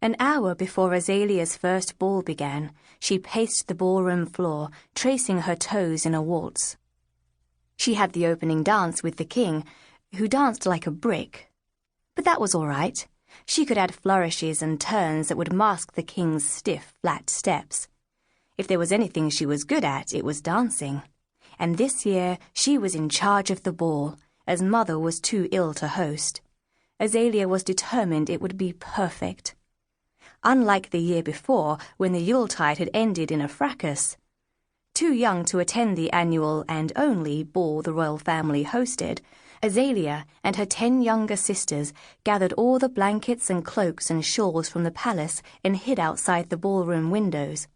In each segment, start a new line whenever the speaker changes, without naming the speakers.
An hour before Azalea's first ball began, she paced the ballroom floor, tracing her toes in a waltz. She had the opening dance with the king, who danced like a brick. But that was all right. She could add flourishes and turns that would mask the king's stiff, flat steps. If there was anything she was good at, it was dancing. And this year she was in charge of the ball, as Mother was too ill to host. Azalea was determined it would be perfect. Unlike the year before, when the Yuletide had ended in a fracas. Too young to attend the annual and only ball the royal family hosted, Azalea and her 10 younger sisters gathered all the blankets and cloaks and shawls from the palace and hid outside the ballroom windows.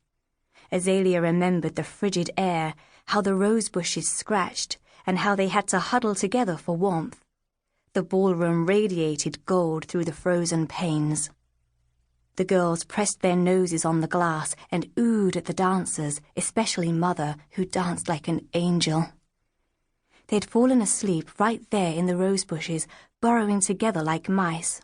Azalea remembered the frigid air, how the rose bushes scratched, and how they had to huddle together for warmth. The ballroom radiated gold through the frozen panes. The girls pressed their noses on the glass and oohed at the dancers, especially Mother, who danced like an angel. They had fallen asleep right there in the rose bushes, burrowing together like mice.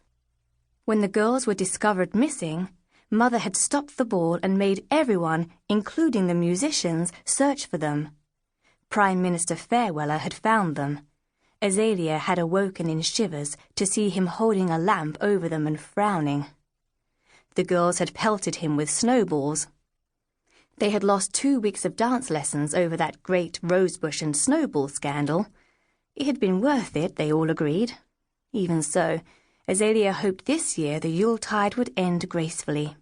When the girls were discovered missing, Mother had stopped the ball and made everyone, including the musicians, search for them. Prime Minister Fareweller had found them. Azalea had awoken in shivers to see him holding a lamp over them and frowning. The girls had pelted him with snowballs. They had lost 2 weeks of dance lessons over that great rosebush and snowball scandal. It had been worth it, they all agreed. Even so, Azalea hoped this year the Yuletide would end gracefully.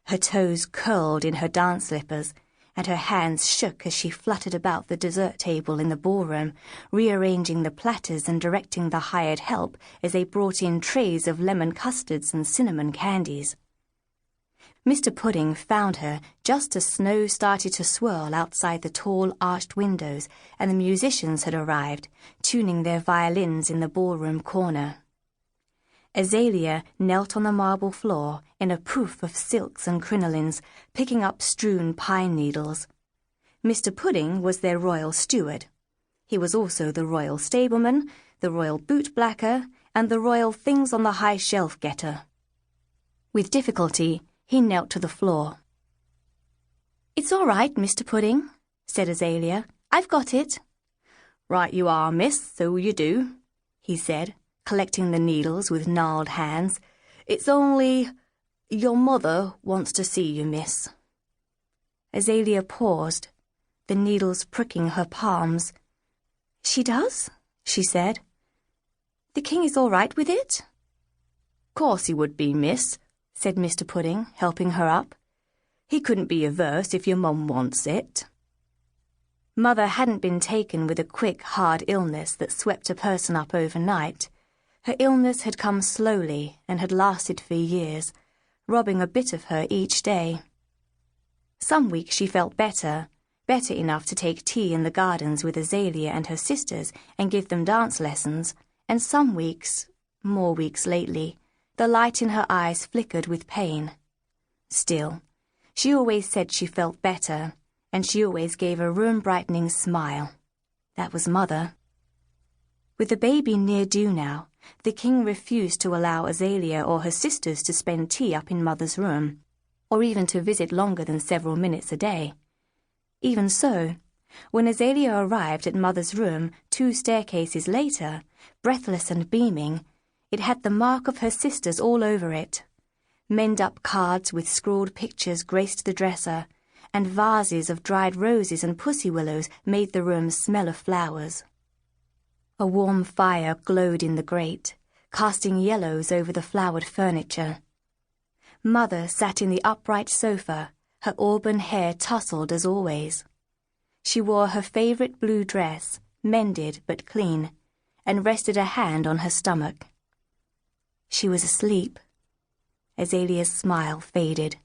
Her toes curled in her dance slippers, and her hands shook as she fluttered about the dessert table in the ballroom, rearranging the platters and directing the hired help as they brought in trays of lemon custards and cinnamon candies. Mr. Pudding found her just as snow started to swirl outside the tall arched windows and the musicians had arrived, tuning their violins in the ballroom corner. Azalea knelt on the marble floor in a poof of silks and crinolines, picking up strewn pine needles. Mr. Pudding was their royal steward. He was also the royal stableman, the royal boot-blacker, and the royal things-on-the-high-shelf getter. With difficulty, he knelt to the floor. "It's all right, Mr. Pudding," said Azalea. "I've got it." "Right you are, miss, so you do," he said, collecting the needles with gnarled hands. "It's only... your mother wants to see you, miss." Azalea paused, the needles pricking her palms. "She does?" she said. "The king is all right with it?" "Course he would be, miss," said Mr. Pudding, helping her up. "He couldn't be averse if your mum wants it." Mother hadn't been taken with a quick, hard illness that swept a person up overnight. Her illness had come slowly and had lasted for years, robbing a bit of her each day. Some weeks she felt better enough to take tea in the gardens with Azalea and her sisters and give them dance lessons, and some weeks, more weeks lately, the light in her eyes flickered with pain. Still, she always said she felt better, and she always gave a room-brightening smile. That was Mother. With the baby near due now, the king refused to allow Azalea or her sisters to spend tea up in Mother's room, or even to visit longer than several minutes a day. Even so, when Azalea arrived at Mother's room 2 staircases later, breathless and beaming, it had the mark of her sisters all over it. Mend-up cards with scrawled pictures graced the dresser, and vases of dried roses and pussy willows made the room smell of flowers. A warm fire glowed in the grate, casting yellows over the flowered furniture. Mother sat in the upright sofa, her auburn hair tousled as always. She wore her favorite blue dress, mended but clean, and rested a hand on her stomach. She was asleep. Azalea's smile faded.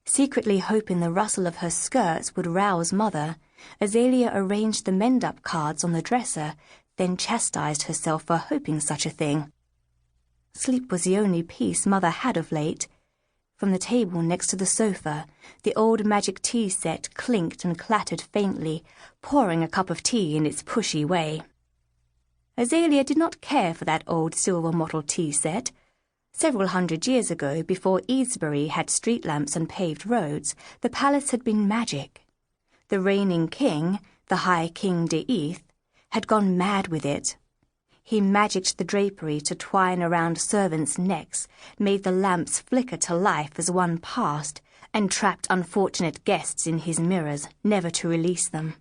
Secretly hoping the rustle of her skirts would rouse Mother, Azalea arranged the mend-up cards on the dresser, then chastised herself for hoping such a thing. Sleep was the only peace Mother had of late. From the table next to the sofa, the old magic tea set clinked and clattered faintly, pouring a cup of tea in its pushy way. Azalea did not care for that old silver mottled tea set. Several hundred years ago, before Easbury had street lamps and paved roads, the palace had been magic. The reigning king, the High King de Eath, had gone mad with it. He magicked the drapery to twine around servants' necks, made the lamps flicker to life as one passed, and trapped unfortunate guests in his mirrors, never to release them.